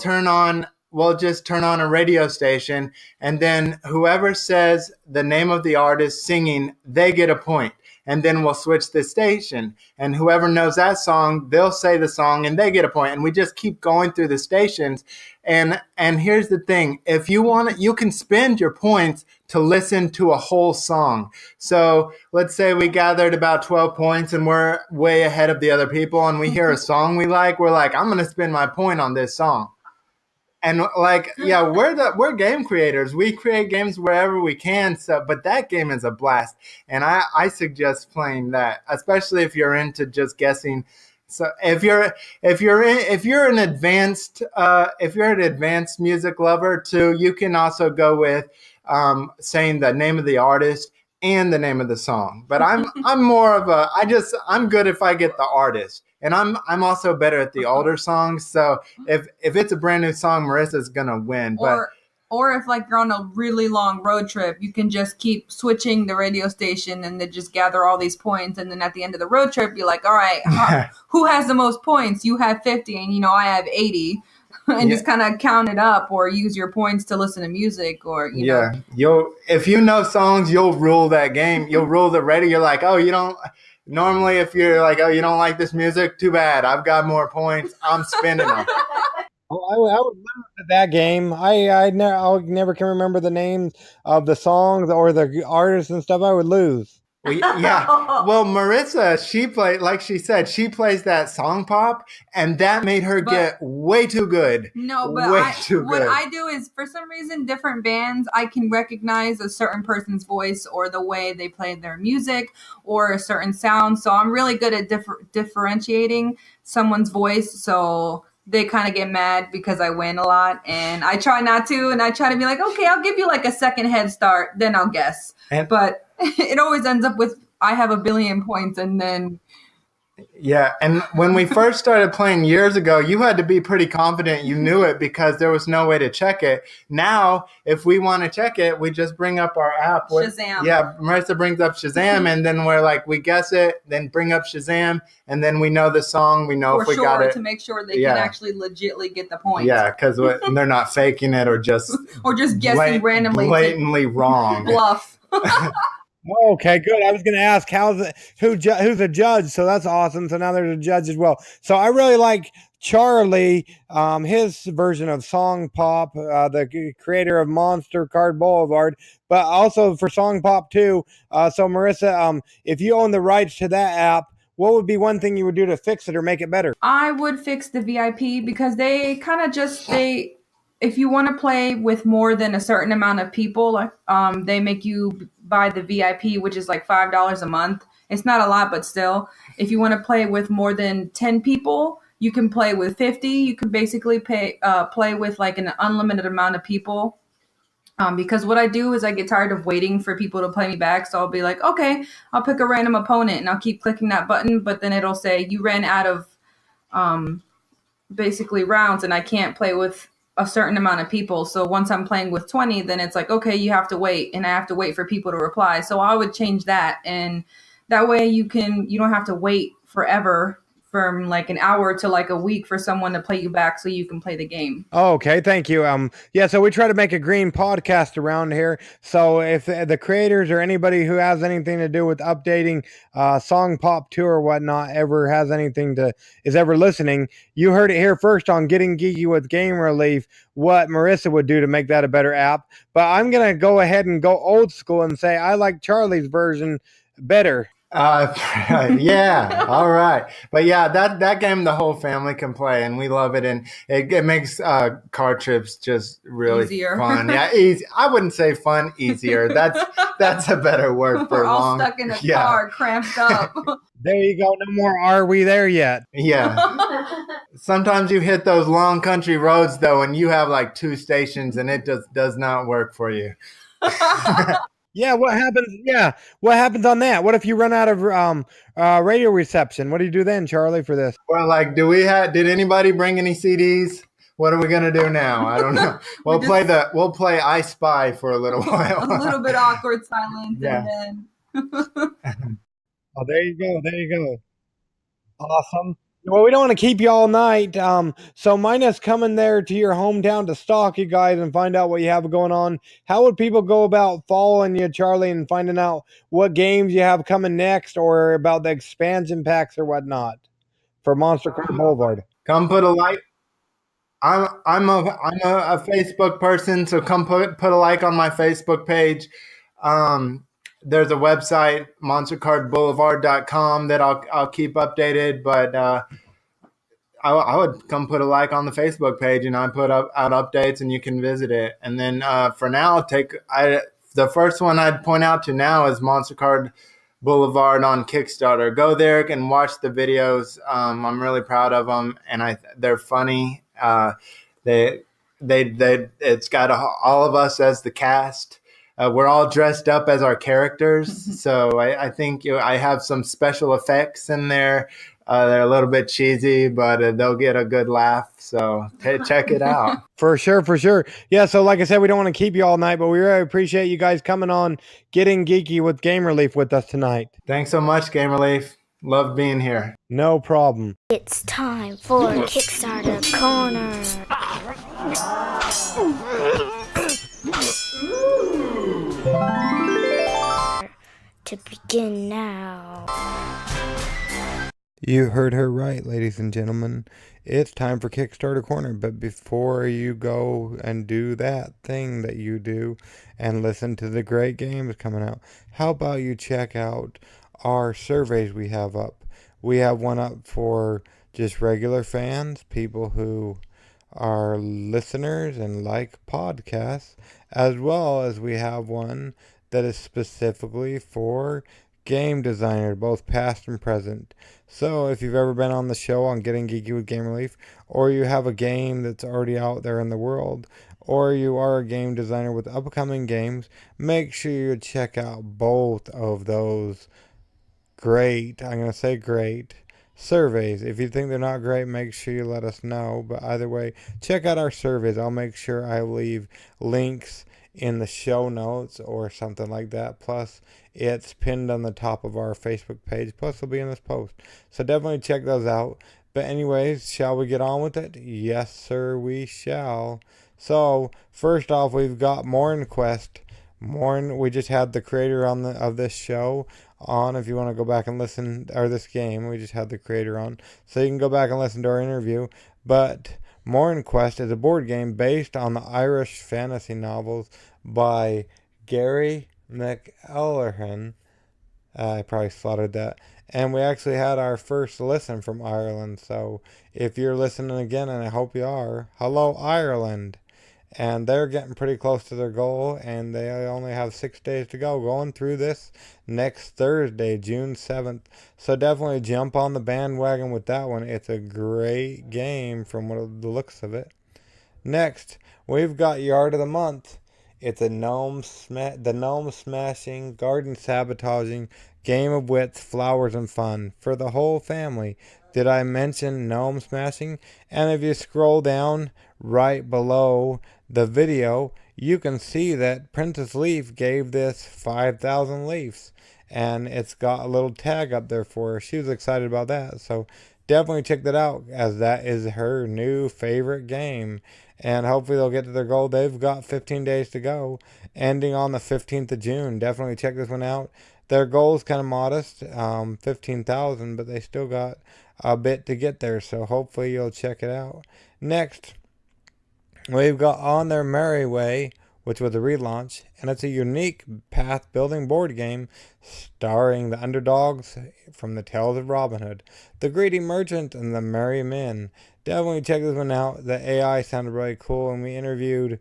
just turn on a radio station, and then whoever says the name of the artist singing, they get a point. And then we'll switch the station, and whoever knows that song, they'll say the song and they get a point. And we just keep going through the stations. And here's the thing. If you want it, you can spend your points to listen to a whole song. So let's say we gathered about 12 points and we're way ahead of the other people, and we hear a song we like. We're like, I'm going to spend my point on this song. And like, yeah, we're game creators. We create games wherever we can. So, but that game is a blast, and I suggest playing that, especially if you're into just guessing So if you're an advanced music lover too, you can also go with saying the name of the artist and the name of the song. But I'm more of I'm good if I get the artist. And I'm also better at the older songs. So if it's a brand new song, Marissa's gonna win. Or if like you're on a really long road trip, you can just keep switching the radio station and then just gather all these points. And then at the end of the road trip, you're like, all right, who has the most points? You have 50 and I have 80. And just kind of count it up or use your points to listen to music or, you know. If you know songs, you'll rule that game. You'll rule the radio. You're like, oh, you don't. Normally, if you're like, oh, you don't like this music, too bad. I've got more points. I'm spending them. Oh, I would lose at that game. I never can remember the names of the songs or the artists and stuff. I would lose. Well, yeah. Well, Marissa, she plays that song pop, and that made her get way too good. No, but what I do is, for some reason, different bands, I can recognize a certain person's voice or the way they play their music or a certain sound. So I'm really good at differentiating someone's voice. So they kind of get mad because I win a lot, and I try not to, and I try to be like, okay, I'll give you like a second head start, then I'll guess. But it always ends up with I have a billion points, and then yeah. And when we first started playing years ago, you had to be pretty confident you knew it because there was no way to check it. Now, if we want to check it, we just bring up our app. Shazam. Yeah, Marissa brings up Shazam, and then we're like, we guess it, then bring up Shazam, and then we know the song. We know if we got it. To make sure they can actually legitly get the point. Yeah, because they're not faking it or just guessing randomly. Blatantly wrong. Bluff. Okay, good. I was going to ask who's a judge, so that's awesome. So now there's a judge as well. So I really like Charley, his version of Song Pop, the creator of Monster Card Blvd, but also for Song Pop too. So Marissa, if you own the rights to that app, what would be one thing you would do to fix it or make it better? I would fix the VIP because they kind of if you want to play with more than a certain amount of people, like they make you buy the VIP, which is like $5 a month. It's not a lot, but still, if you want to play with more than 10 people, you can play with 50. You can basically play with like an unlimited amount of people. Because what I do is I get tired of waiting for people to play me back. So I'll be like, okay, I'll pick a random opponent and I'll keep clicking that button. But then it'll say you ran out of basically rounds and I can't play with a certain amount of people. So once I'm playing with 20, then it's like, okay, you have to wait and I have to wait for people to reply. So I would change that. And that way you don't have to wait forever from like an hour to like a week for someone to play you back so you can play the game. Okay, thank you. So we try to make a green podcast around here. So if the creators or anybody who has anything to do with updating Song Pop 2 or whatnot is ever listening, you heard it here first on Getting Geeky with Game Relief, what Marissa would do to make that a better app. But I'm going to go ahead and go old school and say I like Charley's version better. Yeah, all right. But yeah, that game the whole family can play, and we love it, and it makes car trips just really easier. Fun. Yeah, easy. I wouldn't say fun, easier. That's a better word for We're all long. stuck in a car, cramped up. There you go. No more are we there yet? Yeah. Sometimes you hit those long country roads though, and you have like 2 stations, and it just does not work for you. Yeah, what happens? Yeah, what happens on that? What if you run out of radio reception? What do you do then, Charley, for this? We're like, did anybody bring any CDs? What are we gonna do now? I don't know. We'll play I Spy for a little while. A little bit awkward silence, yeah. And then. Oh, there you go. Awesome. Well, we don't want to keep you all night. So minus coming there to your hometown to stalk you guys and find out what you have going on, how would people go about following you, Charley, and finding out what games you have coming next or about the expansion packs or whatnot for Monster Card Blvd? Come put a like. I'm a Facebook person, so come put a like on my Facebook page. There's a website, monstercardblvd.com, that I'll keep updated, but I would come put a like on the Facebook page, and I put out updates, and you can visit it. And then for now, the first one I'd point out to now is Monster Card Boulevard on Kickstarter. Go there and watch the videos. I'm really proud of them, and they're funny. They it's got all of us as the cast. We're all dressed up as our characters, so I think I have some special effects in there. They're a little bit cheesy, but they'll get a good laugh. So check it out. For sure, for sure. Yeah, so like I said, we don't want to keep you all night, but we really appreciate you guys coming on, getting geeky with Game Relief with us tonight. Thanks so much, Game Relief. Love being here. No problem. It's time for Kickstarter Corner. To begin now. You heard her right, ladies and gentlemen. It's time for Kickstarter Corner. But before you go and do that thing that you do and listen to the great games coming out, how about you check out our surveys we have up? We have one up for just regular fans, people who are listeners and like podcasts, as well as we have one that is specifically for game designers, both past and present. So if you've ever been on the show on Getting Geeky with Game Relief, or you have a game that's already out there in the world, or you are a game designer with upcoming games, make sure you check out both of those great, I'm going to say great, surveys. If you think they're not great, make sure you let us know. But either way, check out our surveys. I'll make sure I leave links in the show notes or something like that. Plus, it's pinned on the top of our Facebook page. Plus, it'll be in this post. So definitely check those out. But anyways, shall we get on with it? Yes, sir, we shall. So, first off, we've got MourneQuest. We just had the creator of this show on. If you want to go back and listen, or this game, we just had the creator on. So you can go back and listen to our interview. But MourneQuest is a board game based on the Irish fantasy novels by Gary McElherran. I probably slaughtered that. And we actually had our first listen from Ireland. So if you're listening again, and I hope you are, hello, Ireland. And they're getting pretty close to their goal, and they only have 6 days to go, going through this next Thursday, June 7th. So definitely jump on the bandwagon with that one. It's a great game from the looks of it. Next, we've got Yard of the Month. It's a gnome smashing, garden sabotaging, game of wits, flowers, and fun for the whole family. Did I mention gnome smashing? And if you scroll down right below the video, you can see that Princess Leaf gave this 5,000 leaves. And it's got a little tag up there for her. She was excited about that. So definitely check that out, as that is her new favorite game. And hopefully they'll get to their goal. They've got 15 days to go, ending on the 15th of June. Definitely check this one out. Their goal is kind of modest, 15,000, but they still got a bit to get there. So hopefully you'll check it out. Next, we've got On Their Merry Way, which was a relaunch, and it's a unique path-building board game starring the underdogs from the Tales of Robin Hood, the Greedy Merchant, and the Merry Men. Definitely check this one out. The AI sounded really cool, and we interviewed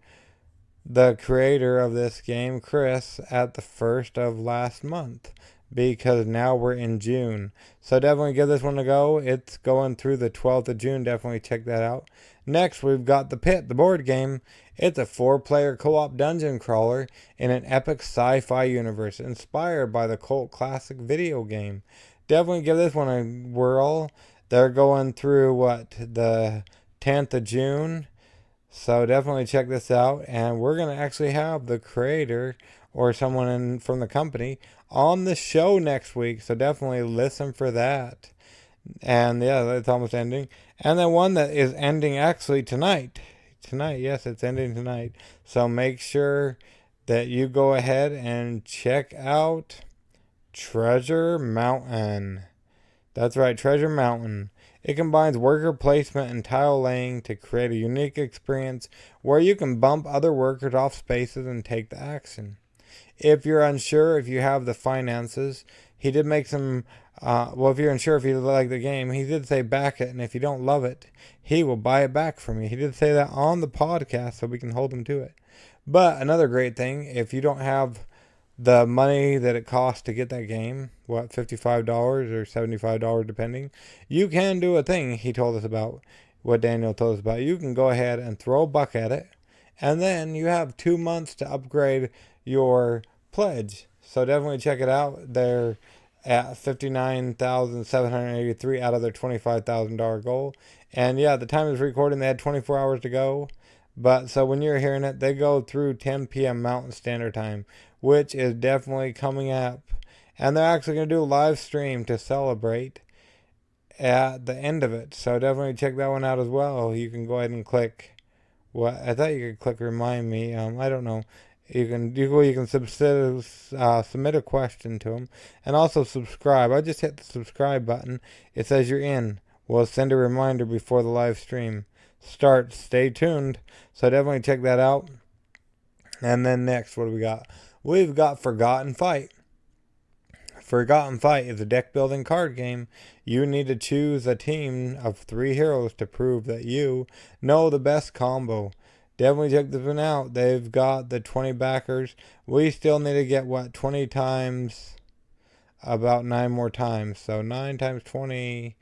the creator of this game, Chris, at the first of last month, because now we're in June. So definitely give this one a go. It's going through the 12th of June. Definitely check that out. Next, we've got The Pit, the board game. It's a 4-player co-op dungeon crawler in an epic sci-fi universe inspired by the cult classic video game. Definitely give this one a whirl. They're going through, the 10th of June. So definitely check this out. And we're going to actually have the creator or someone from the company on the show next week. So definitely listen for that. And yeah, it's almost ending. And then one that is ending actually tonight. Yes, it's ending tonight. So make sure that you go ahead and check out Treasure Mountain. That's right, Treasure Mountain. It combines worker placement and tile laying to create a unique experience where you can bump other workers off spaces and take the action. If you're unsure if you have the finances, he did make some, if you're unsure if you like the game, he did say back it, and if you don't love it, he will buy it back from you. He did say that on the podcast, so we can hold him to it. But another great thing, if you don't have the money that it costs to get that game, $55 or $75 depending. You can do a thing he told us about, what Daniel told us about. You can go ahead and throw a buck at it, and then you have 2 months to upgrade your pledge. So definitely check it out. They're at $59,783 out of their $25,000 goal. And yeah, the time is recording, they had 24 hours to go. But so when you're hearing it, they go through 10 p.m. Mountain Standard Time, which is definitely coming up. And they're actually going to do a live stream to celebrate at the end of it. So definitely check that one out as well. You can go ahead and click what I thought you could click remind me. I don't know. You can submit a question to them, and also subscribe. I just hit the subscribe button. It says you're in. We'll send a reminder before the live stream starts. Stay tuned. So definitely check that out. And then next, what do we got? We've got Forgotten Fight. Forgotten Fight is a deck building card game. You need to choose a team of 3 heroes to prove that you know the best combo. Definitely check this one out. They've got the 20 backers. We still need to get, 20 times? About 9 more times. So 9 times 20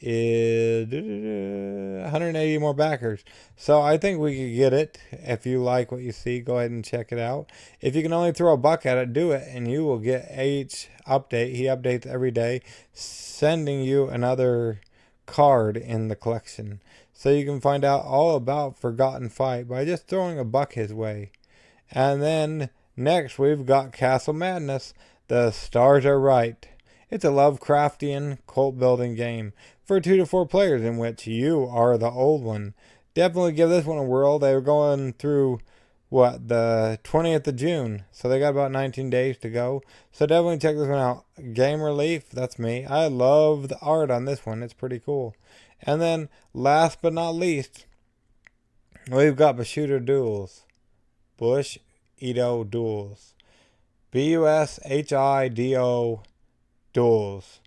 is 180 more backers. So I think we could get it. If you like what you see, go ahead and check it out. If you can only throw a buck at it, do it, and you will get each update. He updates every day, sending you another card in the collection. So you can find out all about Forgotten Fight by just throwing a buck his way. And then next we've got Castle Madness. The Stars Are Right. It's a Lovecraftian cult building game for 2 to 4 players in which you are the old one. Definitely give this one a whirl. They were going through the 20th of June. So they got about 19 days to go. So definitely check this one out. Game Relief, that's me. I love the art on this one. It's pretty cool. And then, last but not least, we've got Bushido Duels. Bushido Duels. Bushido Duels.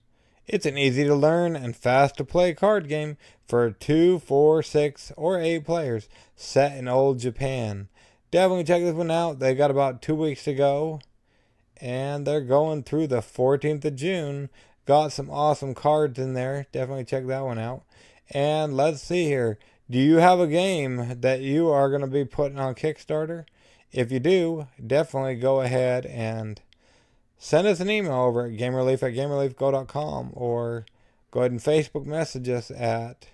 It's an easy to learn and fast to play card game for 2, 4, 6, or 8 players set in old Japan. Definitely check this one out. They got about 2 weeks to go. And they're going through the 14th of June. Got some awesome cards in there. Definitely check that one out. And let's see here. Do you have a game that you are going to be putting on Kickstarter? If you do, definitely go ahead and send us an email over at gamerelief@gamereliefgo.com, or go ahead and Facebook message us at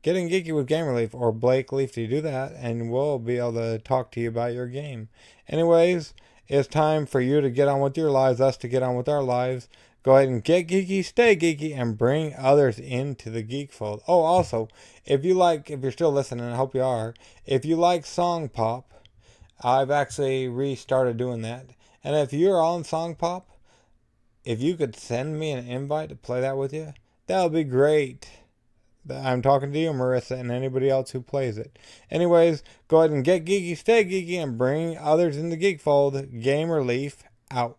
Getting Geeky with Game Relief or Blake Leafy. Do that, and we'll be able to talk to you about your game. Anyways, it's time for you to get on with your lives, us to get on with our lives. Go ahead and get geeky, stay geeky, and bring others into the geek fold. Oh, also, if you're still listening, I hope you are, if you like Song Pop, I've actually restarted doing that. And if you're on Song Pop, if you could send me an invite to play that with you, that would be great. I'm talking to you, Marissa, and anybody else who plays it. Anyways, go ahead and get geeky, stay geeky, and bring others in the geek fold. Game Relief out.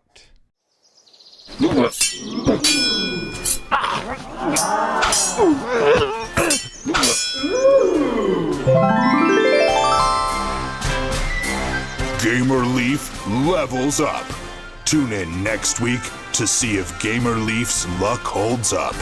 Gamer Leaf levels up. Tune in next week to see if Gamer Leaf's luck holds up.